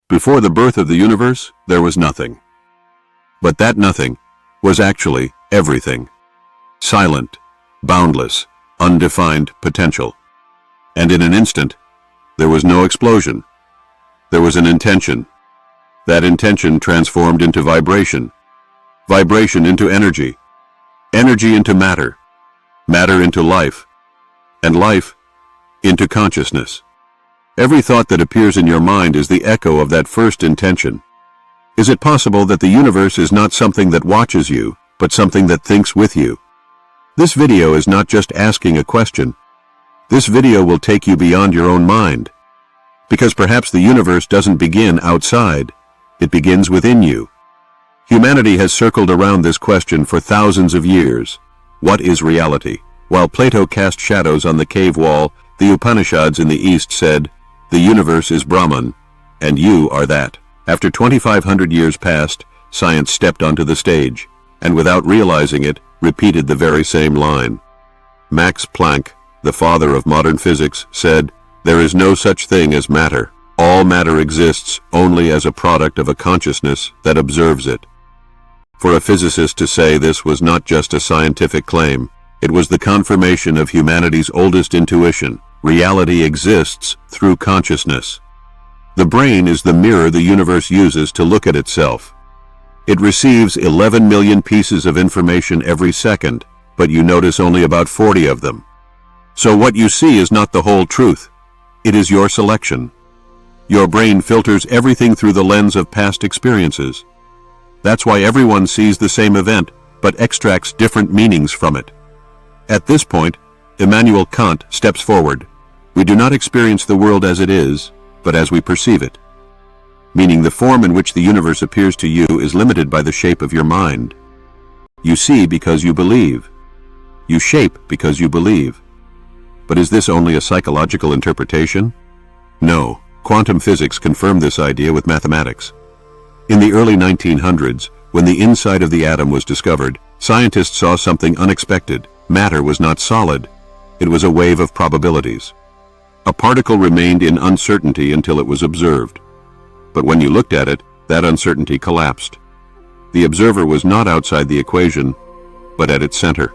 Before the birth of the universe, there was nothing. But that nothing was actually everything. Silent, boundless, undefined potential. And in an instant, there was no explosion. There was an intention. That intention transformed into vibration. Vibration into energy. Energy into matter. Matter into life. And life into consciousness. Every thought that appears in your mind is the echo of that first intention. Is it possible that the universe is not something that watches you, but something that thinks with you? This video is not just asking a question. This video will take you beyond your own mind. Because perhaps the universe doesn't begin outside, it begins within you. Humanity has circled around this question for thousands of years. What is reality? While Plato cast shadows on the cave wall, the Upanishads in the East said, "The universe is Brahman, and you are that." After 2,500 years passed, science stepped onto the stage, and without realizing it, repeated the very same line. Max Planck, the father of modern physics, said, "There is no such thing as matter. All matter exists only as a product of a consciousness that observes it." For a physicist to say this was not just a scientific claim, it was the confirmation of humanity's oldest intuition. Reality exists through consciousness. The brain is the mirror the universe uses to look at itself. It receives 11 million pieces of information every second, but you notice only about 40 of them. So what you see is not the whole truth. It is your selection. Your brain filters everything through the lens of past experiences. That's why everyone sees the same event, but extracts different meanings from it. At this point, Immanuel Kant steps forward. We do not experience the world as it is, but as we perceive it. Meaning the form in which the universe appears to you is limited by the shape of your mind. You see because you believe. You shape because you believe. But is this only a psychological interpretation? No, quantum physics confirmed this idea with mathematics. In the early 1900s, when the inside of the atom was discovered, scientists saw something unexpected. Matter was not solid. It was a wave of probabilities. A particle remained in uncertainty until it was observed. But when you looked at it, that uncertainty collapsed. The observer was not outside the equation, but at its center.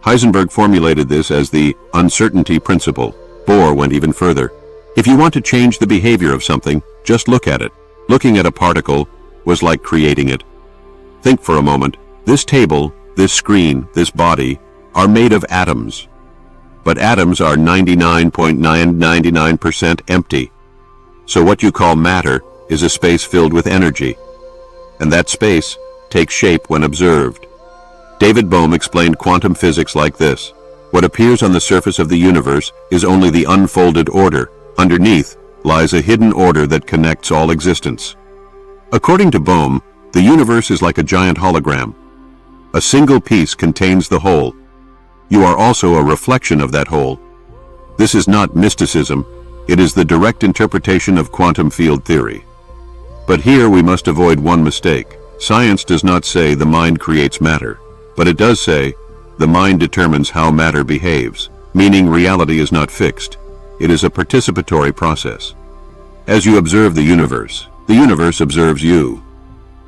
Heisenberg formulated this as the uncertainty principle. Bohr went even further. If you want to change the behavior of something, just look at it. Looking at a particle was like creating it. Think for a moment. This table, this screen, this body are made of atoms. But atoms are 99.999% empty. So what you call matter is a space filled with energy. And that space takes shape when observed. David Bohm explained quantum physics like this. What appears on the surface of the universe is only the unfolded order. Underneath lies a hidden order that connects all existence. According to Bohm, the universe is like a giant hologram. A single piece contains the whole. You are also a reflection of that whole. This is not mysticism, it is the direct interpretation of quantum field theory. But here we must avoid one mistake. Science does not say the mind creates matter, but it does say the mind determines how matter behaves, meaning reality is not fixed. It is a participatory process. As you observe the universe observes you.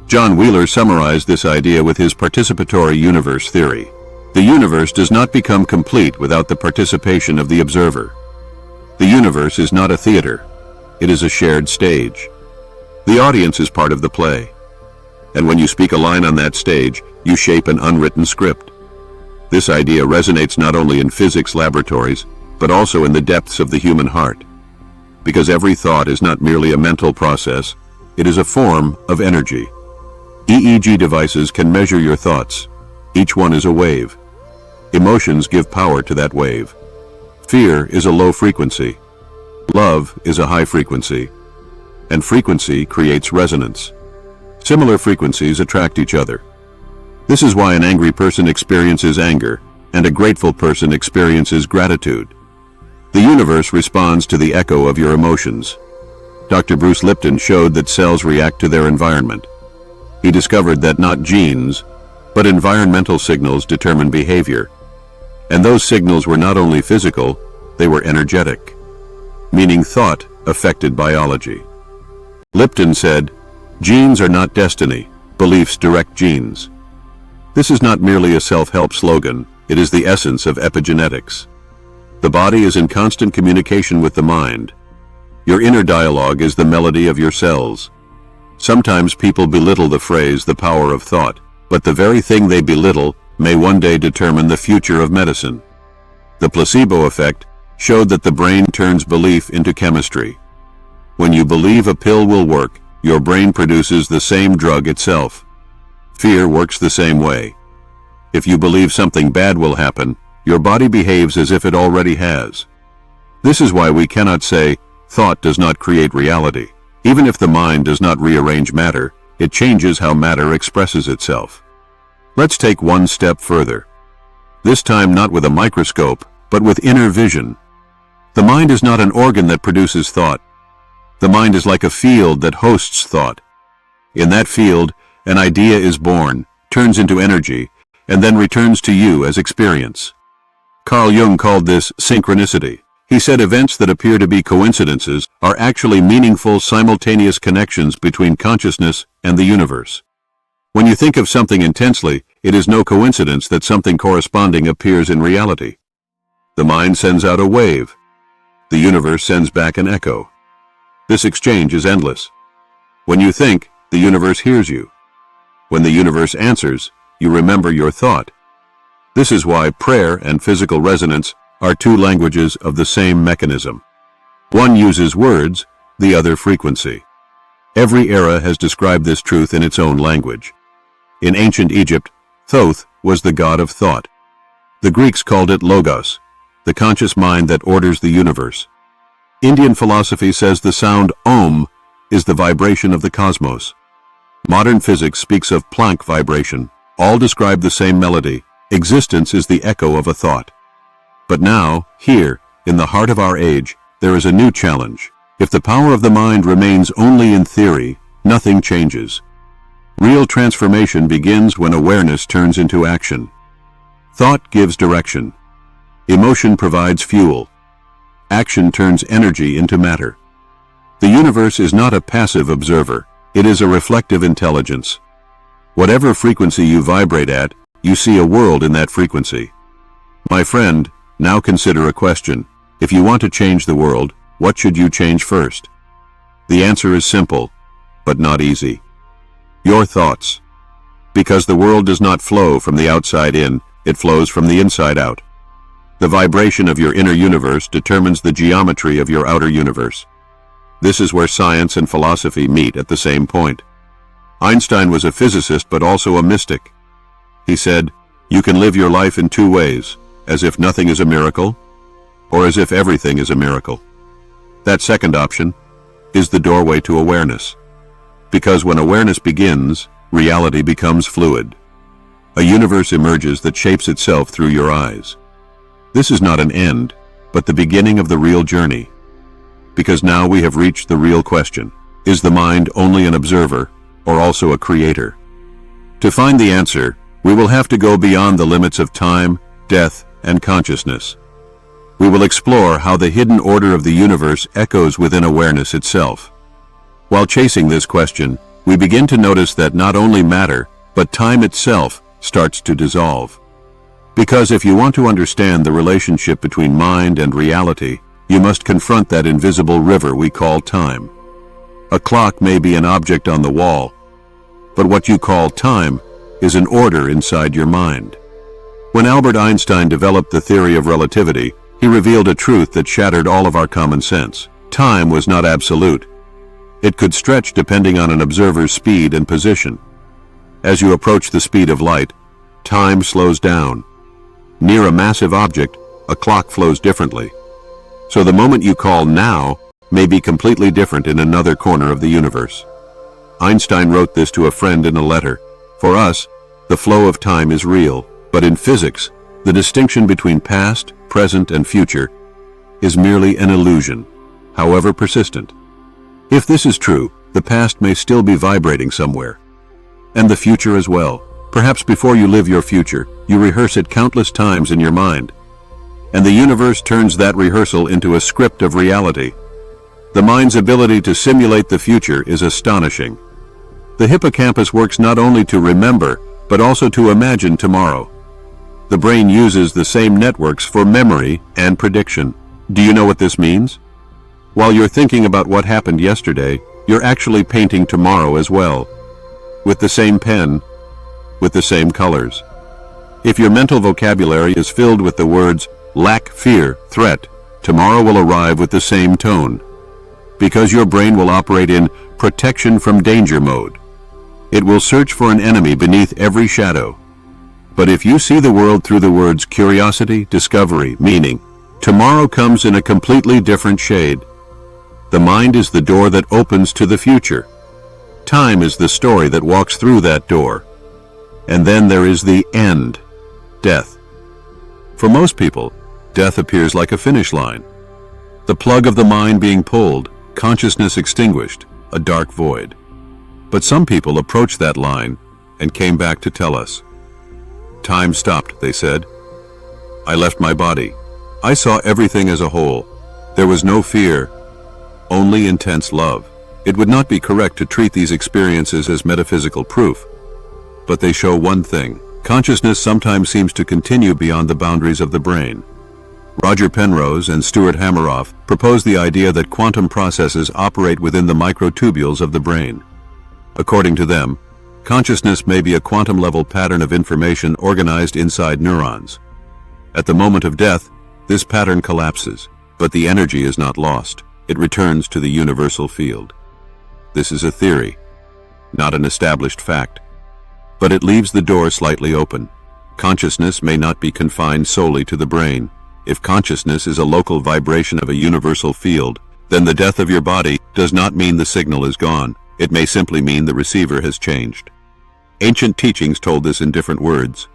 John Wheeler summarized this idea with his participatory universe theory. The universe does not become complete without the participation of the observer. The universe is not a theater. It is a shared stage. The audience is part of the play. And when you speak a line on that stage, you shape an unwritten script. This idea resonates not only in physics laboratories, but also in the depths of the human heart. Because every thought is not merely a mental process, it is a form of energy. EEG devices can measure your thoughts. Each one is a wave. Emotions give power to that wave. Fear is a low frequency. Love is a high frequency. And frequency creates resonance. Similar frequencies attract each other. This is why an angry person experiences anger, and a grateful person experiences gratitude. The universe responds to the echo of your emotions. Dr. Bruce Lipton showed that cells react to their environment. He discovered that not genes, but environmental signals determine behavior. And those signals were not only physical, they were energetic, meaning thought affected biology. Lipton said, "Genes are not destiny, beliefs direct genes." This is not merely a self-help slogan, it is the essence of epigenetics. The body is in constant communication with the mind. Your inner dialogue is the melody of your cells. Sometimes people belittle the phrase "the power of thought," but the very thing they belittle may one day determine the future of medicine. The placebo effect showed that the brain turns belief into chemistry. When you believe a pill will work, your brain produces the same drug itself. Fear works the same way. If you believe something bad will happen, your body behaves as if it already has. This is why we cannot say, thought does not create reality. Even if the mind does not rearrange matter, it changes how matter expresses itself. Let's take one step further. This time not with a microscope, but with inner vision. The mind is not an organ that produces thought. The mind is like a field that hosts thought. In that field, an idea is born, turns into energy, and then returns to you as experience. Carl Jung called this synchronicity. He said events that appear to be coincidences are actually meaningful simultaneous connections between consciousness and the universe. When you think of something intensely, it is no coincidence that something corresponding appears in reality. The mind sends out a wave. The universe sends back an echo. This exchange is endless. When you think, the universe hears you. When the universe answers, you remember your thought. This is why prayer and physical resonance are two languages of the same mechanism. One uses words, the other frequency. Every era has described this truth in its own language. In ancient Egypt, Thoth was the god of thought. The Greeks called it Logos, the conscious mind that orders the universe. Indian philosophy says the sound Om is the vibration of the cosmos. Modern physics speaks of Planck vibration. All describe the same melody. Existence is the echo of a thought. But now, here, in the heart of our age, there is a new challenge. If the power of the mind remains only in theory, nothing changes. Real transformation begins when awareness turns into action. Thought gives direction. Emotion provides fuel. Action turns energy into matter. The universe is not a passive observer. It is a reflective intelligence. Whatever frequency you vibrate at, you see a world in that frequency. My friend, now consider a question. If you want to change the world, what should you change first? The answer is simple, but not easy. Your thoughts. Because the world does not flow from the outside in, it flows from the inside out. The vibration of your inner universe determines the geometry of your outer universe. This is where science and philosophy meet at the same point. Einstein was a physicist but also a mystic. He said, "You can live your life in two ways, as if nothing is a miracle, or as if everything is a miracle." That second option is the doorway to awareness. Because when awareness begins, reality becomes fluid. A universe emerges that shapes itself through your eyes. This is not an end, but the beginning of the real journey. Because now we have reached the real question. Is the mind only an observer, or also a creator? To find the answer, we will have to go beyond the limits of time, death, and consciousness. We will explore how the hidden order of the universe echoes within awareness itself. While chasing this question, we begin to notice that not only matter, but time itself starts to dissolve. Because if you want to understand the relationship between mind and reality, you must confront that invisible river we call time. A clock may be an object on the wall, but what you call time is an order inside your mind. When Albert Einstein developed the theory of relativity, he revealed a truth that shattered all of our common sense. Time was not absolute. It could stretch depending on an observer's speed and position. As you approach the speed of light, time slows down. Near a massive object, a clock flows differently. So the moment you call now may be completely different in another corner of the universe. Einstein wrote this to a friend in a letter. For us, the flow of time is real, but in physics, the distinction between past, present, and future is merely an illusion, however persistent. If this is true, the past may still be vibrating somewhere, and the future as well. Perhaps before you live your future, you rehearse it countless times in your mind, and the universe turns that rehearsal into a script of reality. The mind's ability to simulate the future is astonishing. The hippocampus works not only to remember, but also to imagine tomorrow. The brain uses the same networks for memory and prediction. Do you know what this means? While you're thinking about what happened yesterday, you're actually painting tomorrow as well. With the same pen, with the same colors. If your mental vocabulary is filled with the words lack, fear, threat, tomorrow will arrive with the same tone. Because your brain will operate in protection from danger mode. It will search for an enemy beneath every shadow. But if you see the world through the words curiosity, discovery, meaning, tomorrow comes in a completely different shade. The mind is the door that opens to the future. Time is the story that walks through that door. And then there is the end, death. For most people, death appears like a finish line. The plug of the mind being pulled, consciousness extinguished, a dark void. But some people approached that line and came back to tell us. Time stopped, they said. I left my body. I saw everything as a whole. There was no fear, only intense love. It would not be correct to treat these experiences as metaphysical proof. But they show one thing. Consciousness sometimes seems to continue beyond the boundaries of the brain. Roger Penrose and Stuart Hameroff proposed the idea that quantum processes operate within the microtubules of the brain. According to them, consciousness may be a quantum-level pattern of information organized inside neurons. At the moment of death, this pattern collapses, but the energy is not lost. It returns to the universal field. This is a theory, not an established fact. But it leaves the door slightly open. Consciousness may not be confined solely to the brain. If consciousness is a local vibration of a universal field, then the death of your body does not mean the signal is gone. It may simply mean the receiver has changed. Ancient teachings told this in different words.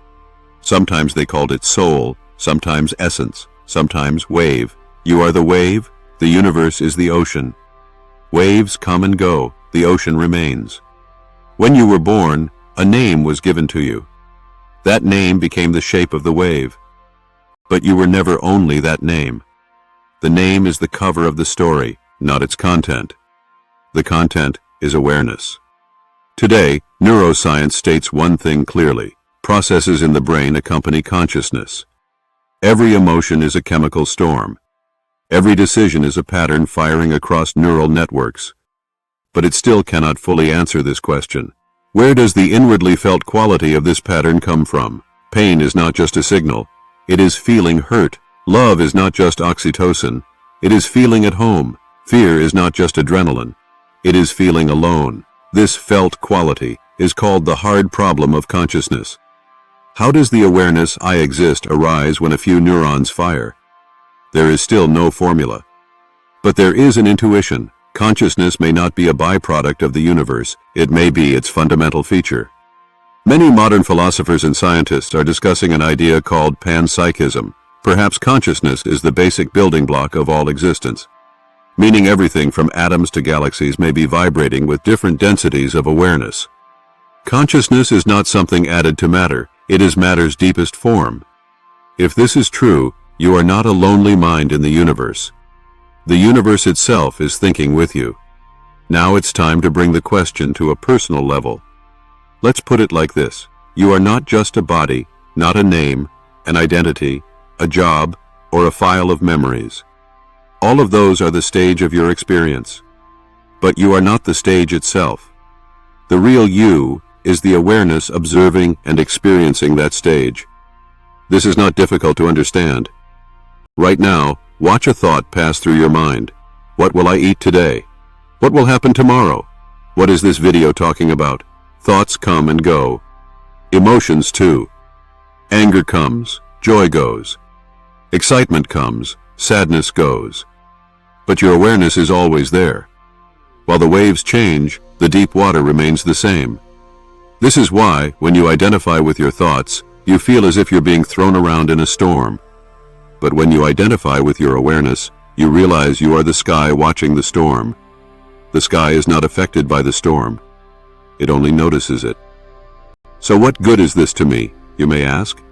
Sometimes they called it soul, sometimes essence, sometimes wave. You are the wave, the universe is the ocean. Waves come and go, the ocean remains. When you were born, a name was given to you. That name became the shape of the wave. But you were never only that name. The name is the cover of the story, not its content. The content is awareness. Today, neuroscience states one thing clearly. Processes in the brain accompany consciousness. Every emotion is a chemical storm. Every decision is a pattern firing across neural networks. But it still cannot fully answer this question. Where does the inwardly felt quality of this pattern come from? Pain is not just a signal. It is feeling hurt. Love is not just oxytocin. It is feeling at home. Fear is not just adrenaline. It is feeling alone. This felt quality is called the hard problem of consciousness. How does the awareness I exist arise when a few neurons fire? There is still no formula. But there is an intuition. Consciousness may not be a byproduct of the universe. It may be its fundamental feature. Many modern philosophers and scientists are discussing an idea called panpsychism. Perhaps consciousness is the basic building block of all existence, meaning everything from atoms to galaxies may be vibrating with different densities of awareness. Consciousness is not something added to matter. It is matter's deepest form. If this is true, you are not a lonely mind in the universe. The universe itself is thinking with you. Now it's time to bring the question to a personal level. Let's put it like this. You are not just a body, not a name, an identity, a job, or a file of memories. All of those are the stage of your experience. But you are not the stage itself. The real you is the awareness observing and experiencing that stage. This is not difficult to understand. Right now, watch a thought pass through your mind. What will I eat today? What will happen tomorrow? What is this video talking about? Thoughts come and go. Emotions too. Anger comes, joy goes. Excitement comes, sadness goes. But your awareness is always there. While the waves change, the deep water remains the same. This is why, when you identify with your thoughts, you feel as if you're being thrown around in a storm. But when you identify with your awareness, you realize you are the sky watching the storm. The sky is not affected by the storm. It only notices it. So what good is this to me, you may ask?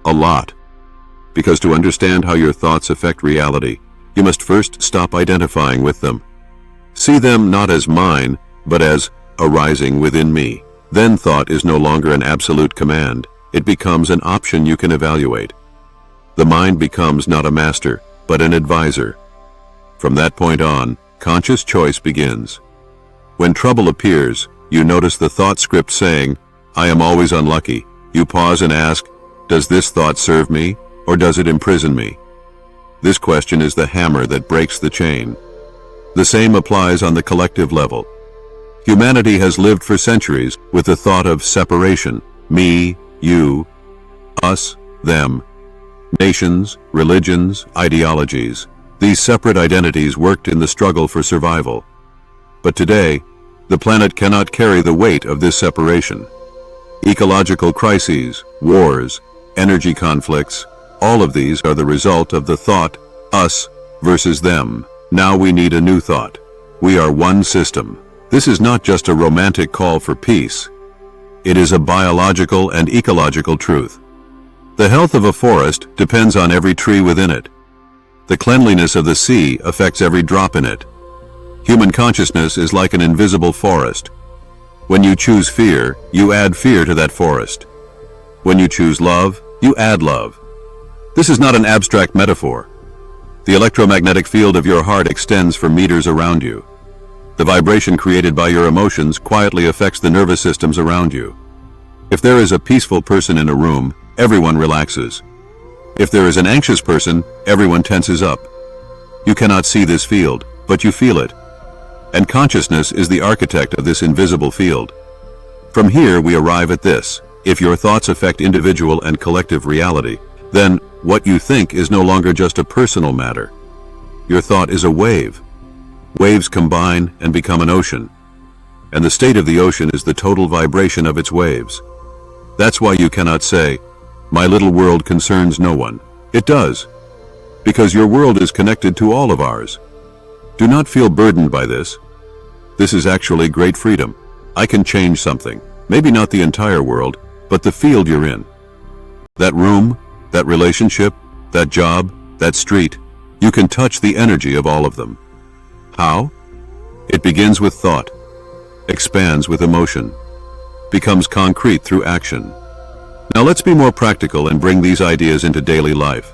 A lot. Because to understand how your thoughts affect reality, you must first stop identifying with them. See them not as mine, but as arising within me. Then thought is no longer an absolute command. It becomes an option you can evaluate. The mind becomes not a master, but an advisor. From that point on, conscious choice begins. When trouble appears, you notice the thought script saying, "I am always unlucky." You pause and ask, does this thought serve me, or does it imprison me? This question is the hammer that breaks the chain. The same applies on the collective level. Humanity has lived for centuries with the thought of separation, me, you, us, them. Nations, religions, ideologies. These separate identities worked in the struggle for survival. But today, the planet cannot carry the weight of this separation. Ecological crises, wars, energy conflicts, all of these are the result of the thought, us versus them. Now we need a new thought. We are one system. This is not just a romantic call for peace. It is a biological and ecological truth. The health of a forest depends on every tree within it. The cleanliness of the sea affects every drop in it. Human consciousness is like an invisible forest. When you choose fear, you add fear to that forest. When you choose love, you add love. This is not an abstract metaphor. The electromagnetic field of your heart extends for meters around you. The vibration created by your emotions quietly affects the nervous systems around you. If there is a peaceful person in a room, everyone relaxes. If there is an anxious person, everyone tenses up. You cannot see this field, but you feel it. And consciousness is the architect of this invisible field. From here we arrive at this. If your thoughts affect individual and collective reality, then what you think is no longer just a personal matter. Your thought is a wave. Waves combine and become an ocean. And the state of the ocean is the total vibration of its waves. That's why you cannot say, "My little world concerns no one." It does, because your world is connected to all of ours. Do not feel burdened by this. This is actually great freedom. I can change something, maybe not the entire world, but the field you're in. That room, that relationship, that job, that street, you can touch the energy of all of them. How? It begins with thought, expands with emotion, becomes concrete through action. Now let's be more practical and bring these ideas into daily life.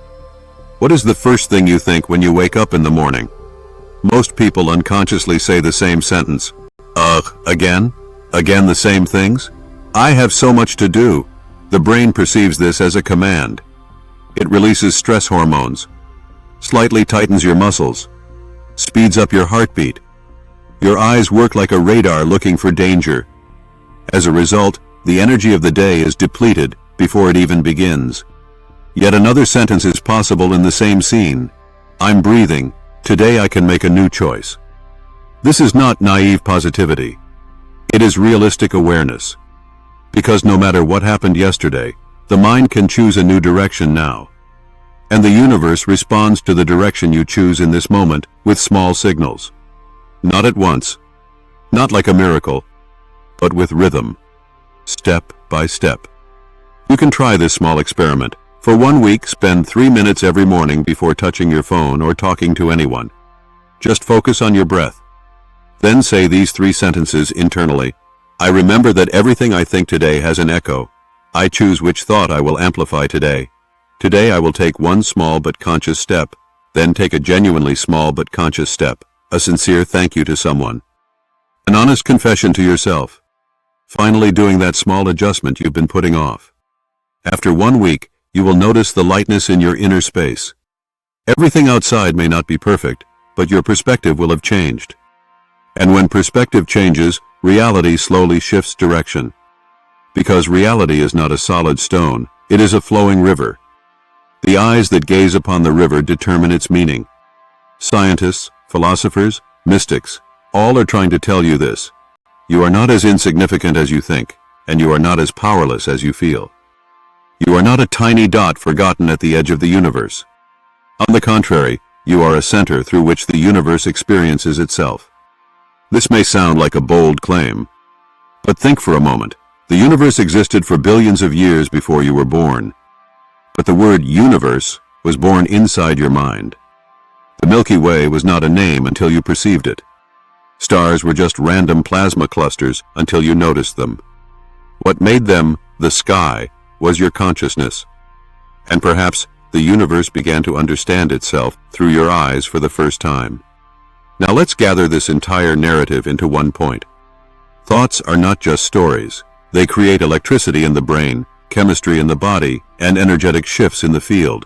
What is the first thing you think when you wake up in the morning? Most people unconsciously say the same sentence. Again? Again the same things? I have so much to do. The brain perceives this as a command. It releases stress hormones, slightly tightens your muscles, speeds up your heartbeat. Your eyes work like a radar looking for danger. As a result, the energy of the day is depleted before it even begins. Yet another sentence is possible in the same scene. I'm breathing. Today I can make a new choice. This is not naive positivity. It is realistic awareness. Because no matter what happened yesterday, the mind can choose a new direction now. And the universe responds to the direction you choose in this moment with small signals. Not at once, not like a miracle, but with rhythm, step by step. You can try this small experiment. For 1 week, spend 3 minutes every morning before touching your phone or talking to anyone. Just focus on your breath. Then say these 3 sentences internally. I remember that everything I think today has an echo. I choose which thought I will amplify today. Today I will take one small but conscious step, then take a genuinely small but conscious step, a sincere thank you to someone. An honest confession to yourself. Finally doing that small adjustment you've been putting off. After 1 week, you will notice the lightness in your inner space. Everything outside may not be perfect, but your perspective will have changed. And when perspective changes, reality slowly shifts direction. Because reality is not a solid stone, it is a flowing river. The eyes that gaze upon the river determine its meaning. Scientists, philosophers, mystics, all are trying to tell you this. You are not as insignificant as you think, and you are not as powerless as you feel. You are not a tiny dot forgotten at the edge of the universe. On the contrary, you are a center through which the universe experiences itself. This may sound like a bold claim, but think for a moment. The universe existed for billions of years before you were born. But the word universe was born inside your mind. The Milky Way was not a name until you perceived it. Stars were just random plasma clusters until you noticed them. What made them the sky was your consciousness. And perhaps the universe began to understand itself through your eyes for the first time. Now let's gather this entire narrative into one point. Thoughts are not just stories. They create electricity in the brain, chemistry in the body, and energetic shifts in the field.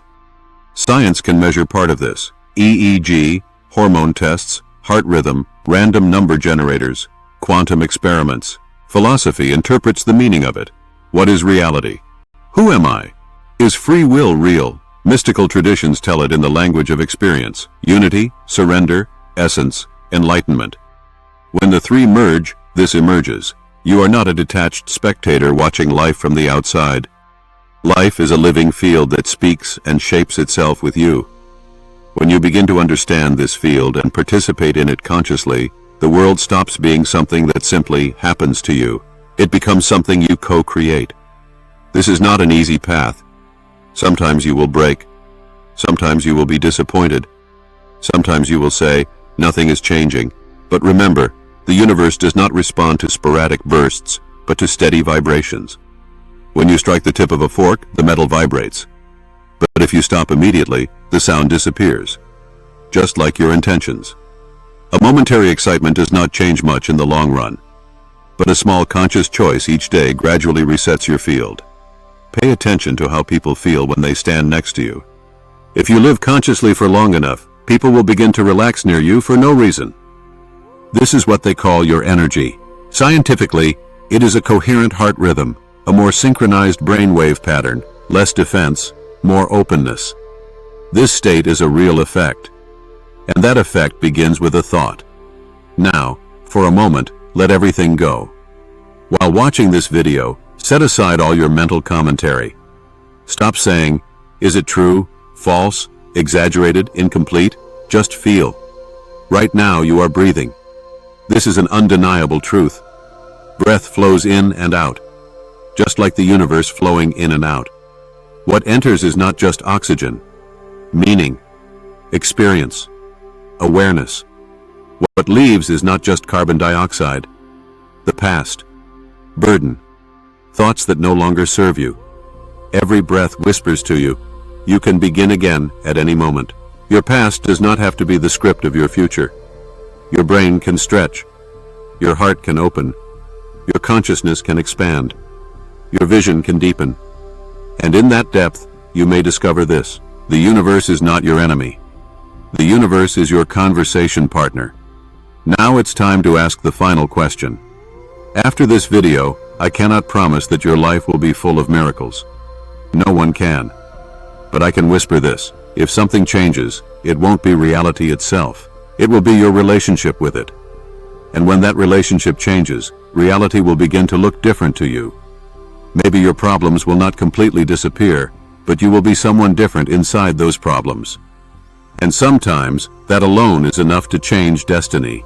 Science can measure part of this. EEG, hormone tests, heart rhythm, random number generators, quantum experiments. Philosophy interprets the meaning of it. What is reality? Who am I? Is free will real? Mystical traditions tell it in the language of experience: unity, surrender, essence, enlightenment. When the three merge, this emerges. You are not a detached spectator watching life from the outside. Life is a living field that speaks and shapes itself with you. When you begin to understand this field and participate in it consciously, the world stops being something that simply happens to you. It becomes something you co-create. This is not an easy path. Sometimes you will break. Sometimes you will be disappointed. Sometimes you will say, nothing is changing. But remember, the universe does not respond to sporadic bursts, but to steady vibrations. When you strike the tip of a fork, the metal vibrates. But if you stop immediately, the sound disappears. Just like your intentions. A momentary excitement does not change much in the long run. But a small conscious choice each day gradually resets your field. Pay attention to how people feel when they stand next to you. If you live consciously for long enough, people will begin to relax near you for no reason. This is what they call your energy. Scientifically, it is a coherent heart rhythm, a more synchronized brainwave pattern, less defense, more openness. This state is a real effect. And that effect begins with a thought. Now, for a moment, let everything go. While watching this video, set aside all your mental commentary. Stop saying, is it true, false, exaggerated, incomplete? Just feel. Right now you are breathing. This is an undeniable truth. Breath flows in and out, just like the universe flowing in and out. What enters is not just oxygen, meaning, experience, awareness. What leaves is not just carbon dioxide, the past, burden, thoughts that no longer serve you. Every breath whispers to you, you can begin again at any moment. Your past does not have to be the script of your future. Your brain can stretch. Your heart can open. Your consciousness can expand. Your vision can deepen. And in that depth, you may discover this: the universe is not your enemy. The universe is your conversation partner. Now it's time to ask the final question. After this video, I cannot promise that your life will be full of miracles. No one can. But I can whisper this: if something changes, it won't be reality itself. It will be your relationship with it. And when that relationship changes, reality will begin to look different to you. Maybe your problems will not completely disappear, but you will be someone different inside those problems. And sometimes, that alone is enough to change destiny.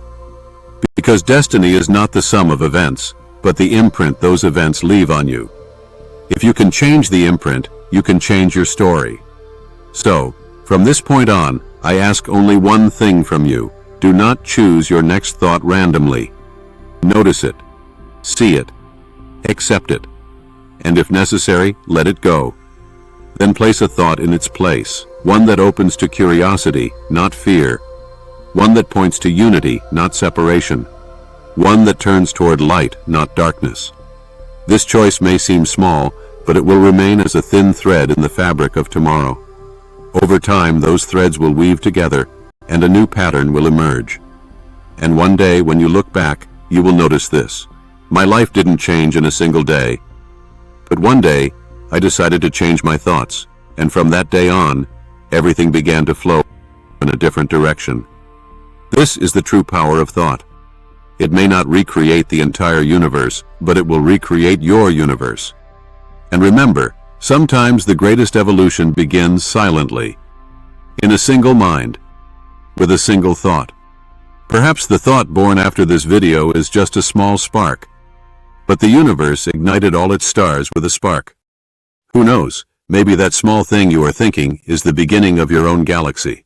Because destiny is not the sum of events, but the imprint those events leave on you. If you can change the imprint, you can change your story. So, from this point on, I ask only one thing from you. Do not choose your next thought randomly. Notice it, see it, accept it, and if necessary, let it go. Then place a thought in its place, one that opens to curiosity, not fear, one that points to unity, not separation, one that turns toward light, not darkness. This choice may seem small, but it will remain as a thin thread in the fabric of tomorrow. Over time, those threads will weave together, and a new pattern will emerge. And one day, when you look back, you will notice this: my life didn't change in a single day. But one day, I decided to change my thoughts, and from that day on, everything began to flow in a different direction. This is the true power of thought. It may not recreate the entire universe, but it will recreate your universe. And remember, sometimes the greatest evolution begins silently, in a single mind, with a single thought. Perhaps the thought born after this video is just a small spark, but the universe ignited all its stars with a spark. Who knows, maybe that small thing you are thinking is the beginning of your own galaxy.